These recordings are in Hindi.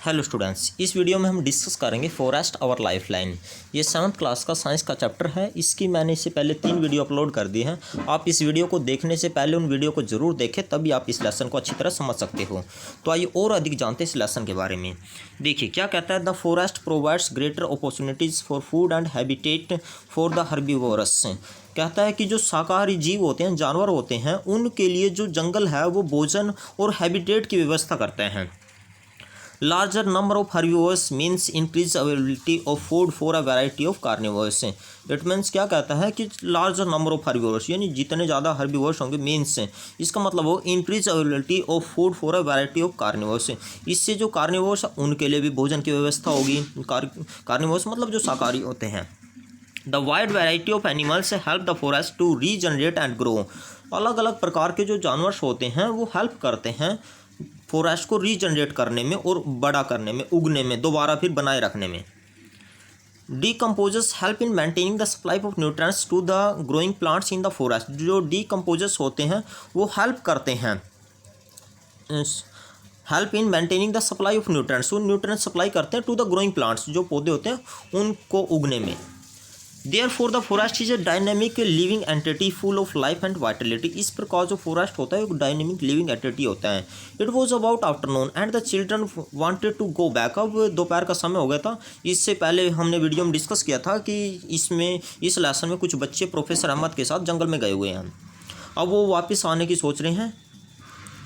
हेलो स्टूडेंट्स, इस वीडियो में हम डिस्कस करेंगे फॉरेस्ट आवर लाइफलाइन। ये 7th क्लास का साइंस का चैप्टर है। इसकी मैंने इससे पहले 3 वीडियो अपलोड कर दी हैं। आप इस वीडियो को देखने से पहले उन वीडियो को ज़रूर देखें, तभी आप इस लेसन को अच्छी तरह समझ सकते हो। तो आइए और अधिक जानते हैं इस लेसन के बारे में। देखिए क्या कहता है, the forest provides greater opportunities for food and habitat for the herbivores. कहता है कि जो शाकाहारी जीव होते हैं, जानवर होते हैं, उनके लिए जो जंगल है वो भोजन और हैबिटेट की व्यवस्था करते हैं। Larger number of herbivores means increased availability of food for a variety of carnivores. It means क्या कहता है कि larger number of herbivores यानी जितने ज़्यादा herbivores होंगे, means इसका मतलब हो increased availability of food for a variety of carnivores। इससे जो carnivores उनके लिए भी भोजन की व्यवस्था होगी। carnivores मतलब जो शाकाहारी होते हैं। The wide variety of animals help the forest to regenerate and grow। अलग अलग प्रकार के जो जानवर होते हैं वो हेल्प करते हैं फॉरेस्ट को रीजनरेट करने में और बड़ा करने में, उगने में, दोबारा फिर बनाए रखने में। Decomposers help in maintaining the supply of nutrients to the growing plants in the forest. जो डीकम्पोजर्स होते हैं वो हेल्प करते हैं, help in maintaining the supply of nutrients. वो न्यूट्रिएंट्स सप्लाई करते हैं टू द ग्रोइंग प्लांट्स, जो पौधे होते हैं उनको उगने में। Therefore the forest is a dynamic living entity full of life and vitality। इस प्रकार जो फॉरेस्ट होता है एक डायनेमिक लिविंग एंटिटी होता है। It was about afternoon and the children wanted to go back। अब दोपहर का समय हो गया था। इससे पहले हमने वीडियो में डिस्कस किया था कि इस लेसन में कुछ बच्चे प्रोफेसर अहमद के साथ जंगल में गए हुए हैं। अब वो वापस आने की सोच रहे हैं।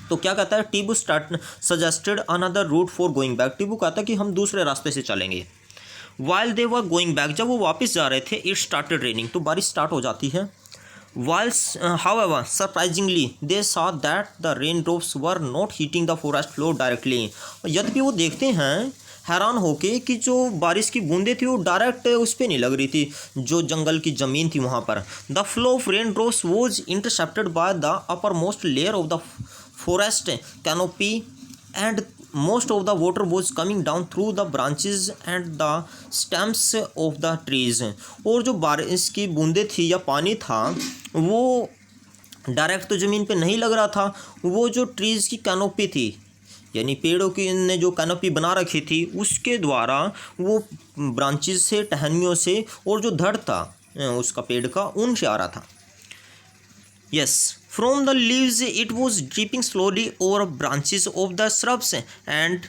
तो क्या कहता है, Tibu suggested another route for going back. Tibu कहता है कि हम दूसरे रास्ते से चलेंगे। While they were going back, जब वो वापस जा रहे थे, it started raining, तो बारिश स्टार्ट हो जाती है। Whilst however surprisingly they saw that the raindrops were not hitting the forest floor directly। यद्यपि वो देखते हैं हैरान होके कि जो बारिश की बूंदें थी वो डायरेक्ट उस पर नहीं लग रही थी, जो जंगल की ज़मीन थी वहाँ पर। The flow of raindrops was intercepted by the upper most layer of the forest canopy and most of the water was coming down through the branches and the stems of the trees। और जो बारिश की बूंदें थी या पानी था वो डायरेक्ट तो ज़मीन पे नहीं लग रहा था, वो जो ट्रीज़ की कैनोपी थी यानी पेड़ों की ने जो कैनोपी बना रखी थी उसके द्वारा वो ब्रांचेस से, टहनियों से और जो धड़ था उसका पेड़ का, उनसे आ रहा था। Yes, from the leaves it was dripping slowly over branches of the shrubs and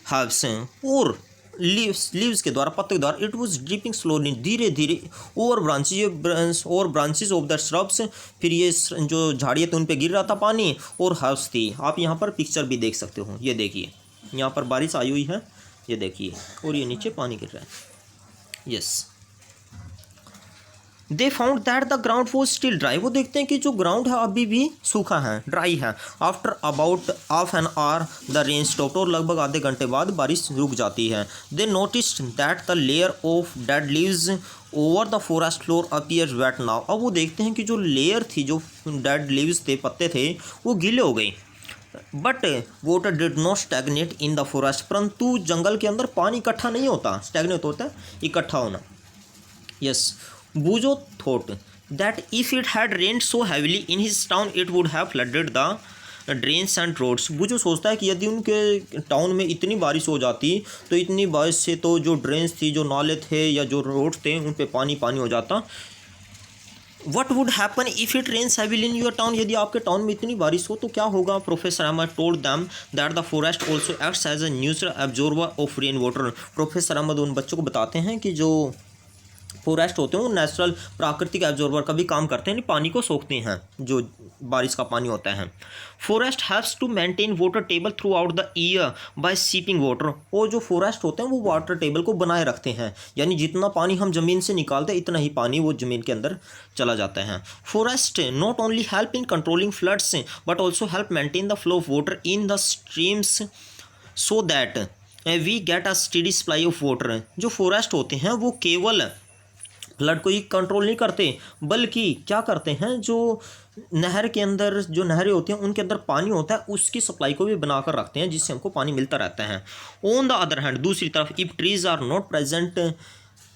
herbs। और लीव्स के द्वारा, पत्ते के द्वारा, इट वॉज ड्रिपिंग स्लोली, धीरे धीरे, ओवर ब्रांचेज और ब्रांचेज ऑफ द श्रब्स, फिर ये जो झाड़ियाँ थी उन पर गिर रहा था पानी, और हर्ब्स थी। आप यहाँ पर पिक्चर भी देख सकते हो, ये देखिए यहाँ पर बारिश आई हुई है, ये देखिए, और ये नीचे पानी गिर रहा है। Yes, they found that the ground was still dry. वो देखते हैं कि जो ग्राउंड है अभी भी सूखा है, ड्राई है। After about half an hour the rain stopped. और लगभग आधे घंटे बाद बारिश रुक जाती है। They noticed that the layer of dead leaves over the forest floor appears wet now. अब वो देखते हैं कि जो लेयर थी, जो डेड लीव्स थे, पत्ते थे, वो गीले हो गई। But water did not stagnate in the forest. परंतु जंगल के अंदर पानी इकट्ठा नहीं होता, स्टैग्नेट होता है इकट्ठा होना। Yes, Bujo thought that if it had rained so heavily in his town it would have flooded the drains and roads। बुजो सोचता है कि यदि उनके टाउन में इतनी बारिश हो जाती तो इतनी बारिश से तो जो ड्रेन्स थी, जो नाले थे या जो रोड्स थे, उन पे पानी पानी हो जाता। What would happen if it rains heavily in your town? यदि आपके टाउन में इतनी बारिश हो तो क्या होगा? Professor Ahmed told them that the forest also acts as a natural absorber of rain water। Professor Ahmed उन बच्चों को बताते हैं कि जो फॉरेस्ट होते हैं वो नेचुरल, प्राकृतिक एब्जॉर्बर का भी काम करते हैं, पानी को सोखते हैं, जो बारिश का पानी होता है। Forest haves to maintain water table throughout the year by seeping water. और जो फॉरेस्ट होते हैं वो वाटर टेबल को बनाए रखते हैं, यानी जितना पानी हम ज़मीन से निकालते हैं इतना ही पानी वो ज़मीन के अंदर चला जाता है। Forest not only help in controlling floods but also help maintain the flow of water in the streams so that we get a steady supply of water. जो फॉरेस्ट होते हैं वो केवल फ्लड को ही कंट्रोल नहीं करते, बल्कि क्या करते हैं, जो नहर के अंदर, जो नहरें होती हैं उनके अंदर पानी होता है, उसकी सप्लाई को भी बनाकर रखते हैं, जिससे हमको पानी मिलता रहता है। ऑन द अदर हैंड, दूसरी तरफ, if trees are not present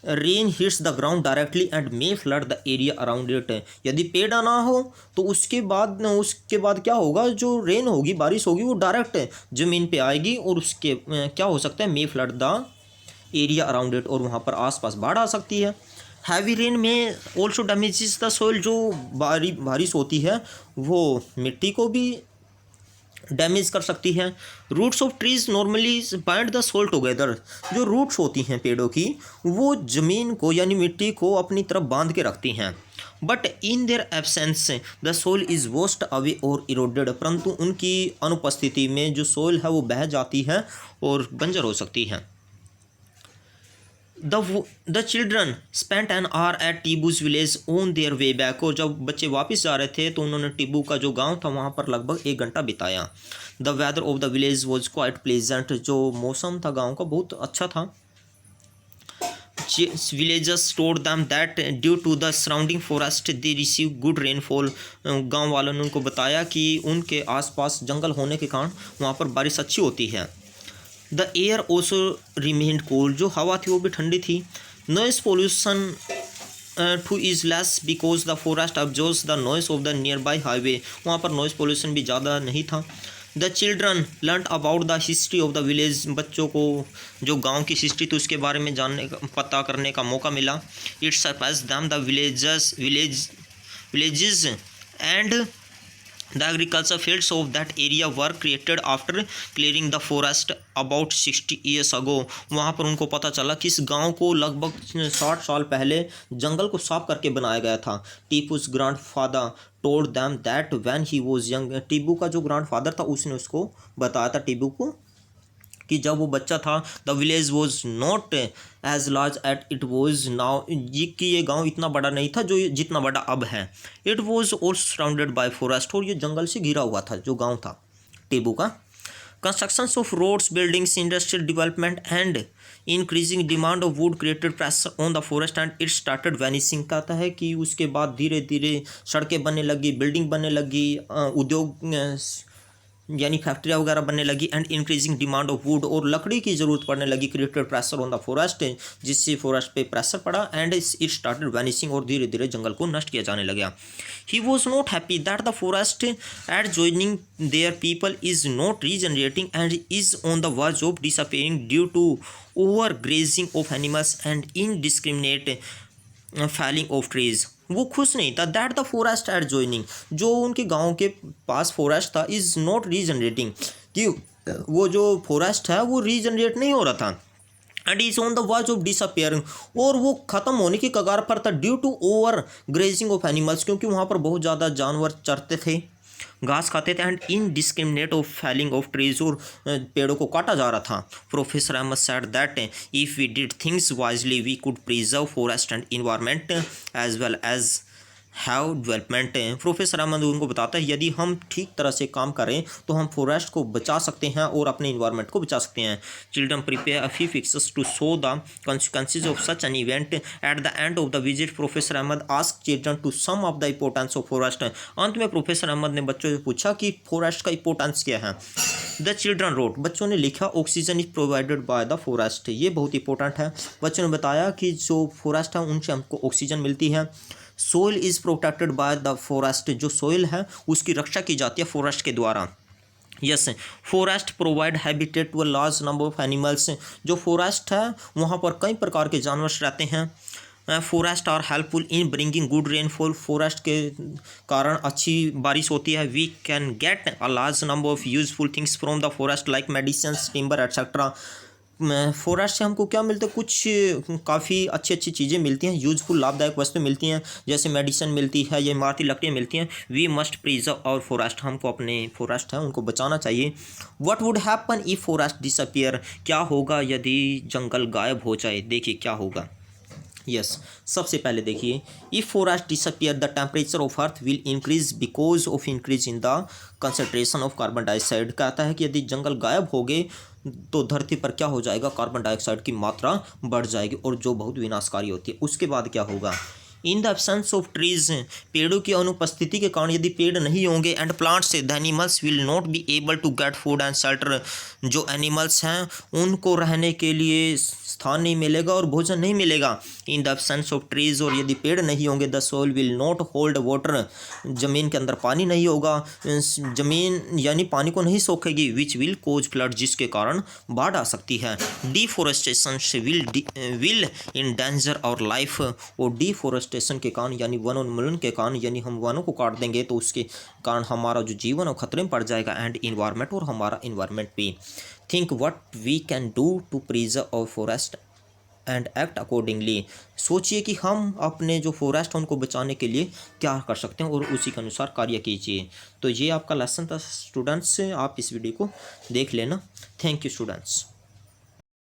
rain hits the ground directly and may flood the area around it. यदि पेड़ ना हो तो उसके बाद क्या होगा, जो रेन होगी, बारिश होगी, वो डायरेक्ट ज़मीन पे आएगी और उसके क्या हो सकता है, may flood the area around it, और वहाँ पर आसपास बाढ़ आ सकती है। हैवी रेन में ऑल्सो डैमेजेस द सोइल, जो बारिश होती है वो मिट्टी को भी डैमेज कर सकती है। Roots of trees normally bind the soil together. जो रूट्स होती हैं पेड़ों की, वो ज़मीन को यानी मिट्टी को अपनी तरफ बांध के रखती हैं। But in their absence the soil is washed away और इरोडेड। परंतु उनकी अनुपस्थिति में जो सोल है वो बह जाती है और बंजर हो सकती है। The children spent an hour at Tibu's village on their way back. और जब बच्चे वापस जा रहे थे तो उन्होंने टीबू का जो गांव था वहां पर लगभग 1 घंटा बिताया। The weather of the village was quite pleasant. जो मौसम था गांव का बहुत अच्छा था। Villagers told them that due to the surrounding forest they receive good rainfall. गांव वालों ने उनको बताया कि उनके आसपास जंगल होने के कारण वहाँ पर बारिश अच्छी होती है। The air also remained cold. जो हवा थी वो भी ठंडी थी। Noise pollution two is less because the forest absorbs the noise of the near by highway. वहाँ पर नॉइस पोल्यूशन भी ज़्यादा नहीं था। The children learn about the history of the village. बच्चों को जो गांव की हिस्ट्री थी उसके बारे में जानने का, पता करने का मौका मिला। It surprise them the villages and The agriculture fields of that area were created after clearing the forest about 60 years ago। वहाँ पर उनको पता चला कि इस गांव को लगभग 60 साल पहले जंगल को साफ करके बनाया गया था। टीपू's grandfather told them that when he was young। Tipu का जो ग्रैंडफादर था उसने उसको बताया था टीपू को कि जब वो बच्चा था, the village was not as large at it was now. ये गांव इतना बड़ा नहीं था जो जितना बड़ा अब है। It was also surrounded by forest. और ये जंगल से घिरा हुआ था जो गांव था टेबू का। Constructions of roads, buildings, industrial development and increasing demand of wood created pressure on the forest and it started vanishing. कहता है कि उसके बाद धीरे धीरे सड़कें बनने लगी, बिल्डिंग बनने लगी, उद्योग यानी फैक्ट्रियाँ वगैरह बनने लगी। And increasing demand of wood, और लकड़ी की ज़रूरत पड़ने लगी। Created pressure on the forest, जिससे फॉरेस्ट पे प्रेशर पड़ा। एंड इट स्टार्टेड वैनिशिंग, और धीरे धीरे जंगल को नष्ट किया जाने लगा। He was not happy that the forest adjoining their people is not regenerating and is on the verge of disappearing due to over grazing of animals and indiscriminate felling of trees. वो खुश नहीं था। That the forest eight joining, जो उनके गांव के पास फॉरेस्ट था, इज़ नॉट रीजनरेटिंग, कि वो जो फॉरेस्ट है वो रीजनरेट नहीं हो रहा था। And is on the verge of disappearing, और वो ख़त्म होने की कगार पर था। Due to over grazing of animals, क्योंकि वहाँ पर बहुत ज़्यादा जानवर चरते थे, घास खाते थे। And indiscriminate of felling of trees, और पेड़ों को काटा जा रहा था। Professor Ahmad said that if we did things wisely we could preserve forest and environment as well as have development. Professor Ahmad उनको बताता है यदि हम ठीक तरह से काम करें तो हम फॉरेस्ट को बचा सकते हैं और अपने इन्वायरमेंट को बचा सकते हैं। Children prepare a few fixes to show the consequences of such an event. At the end of the visit professor Ahmad ask children to sum of the importance of forest. अंत में प्रोफेसर अहमद ने बच्चों से पूछा कि फॉरेस्ट का इंपॉर्टेंस क्या है। द चिल्ड्रन रोट, बच्चों ने लिखा oxygen is provided by the forest. ये बहुत इंपॉर्टेंट है। बच्चों ने बताया कि जो फॉरेस्ट है उनसे हमको ऑक्सीजन मिलती है। Soil is protected by the forest, जो सोइल है उसकी रक्षा की जाती है फॉरेस्ट के द्वारा। Yes, forest provide habitat to a large number of animals. जो फॉरेस्ट है वहाँ पर कई प्रकार के जानवर रहते हैं। Forest are helpful in bringing good rainfall, forest के कारण अच्छी बारिश होती है। We can get a large number of useful things from the forest like medicine, timber etcetera. Forest से हमको क्या मिलता है, कुछ काफ़ी अच्छी अच्छी चीज़ें मिलती हैं, यूजफुल लाभदायक वस्तु मिलती हैं, जैसे मेडिसिन मिलती है या इमारती लकड़ियाँ मिलती हैं। वी मस्ट प्रिजर्व और फॉरेस्ट, हमको अपने फॉरेस्ट है उनको बचाना चाहिए। What would happen if forest disappear, क्या होगा यदि जंगल गायब हो जाए। देखिए क्या होगा। यस, सबसे पहले देखिए, if forest disappear the temperature of earth will increase because of increase in the concentration of carbon dioxide. कहता है कि यदि जंगल गायब हो गए तो धरती पर क्या हो जाएगा, कार्बन डाइऑक्साइड की मात्रा बढ़ जाएगी और जो बहुत विनाशकारी होती है। उसके बाद क्या होगा, in the absence of trees, पेड़ों की अनुपस्थिति के कारण यदि पेड़ नहीं होंगे, and plants, the animals will not be able to get food and shelter, जो एनिमल्स हैं उनको रहने के लिए स्थान नहीं मिलेगा और भोजन नहीं मिलेगा। In the absence of trees, और यदि पेड़ नहीं होंगे, the soil will not hold water, ज़मीन के अंदर पानी नहीं होगा, ज़मीन यानी पानी को नहीं सोखेगी, विच विल कोज फ्लड, जिसके कारण बाढ़ आ सकती है। डिफोरेस्टेशन से विल इन डेंजर और लाइफ, और डिफोरेस्टेशन के कारण यानी वनोन्मूलन के कारण, यानी हम वनों को काट देंगे तो उसके कारण हमारा जो जीवन है खतरे में पड़ जाएगा, एंड इन्वायरमेंट, और हमारा इन्वायरमेंट भी। Think what we can do to preserve our forest and act accordingly, सोचिए कि हम अपने जो फॉरेस्ट हैं उनको बचाने के लिए क्या कर सकते हैं और उसी के अनुसार कार्य कीजिए। तो ये आपका लेसन था स्टूडेंट्स, आप इस वीडियो को देख लेना। Thank you students.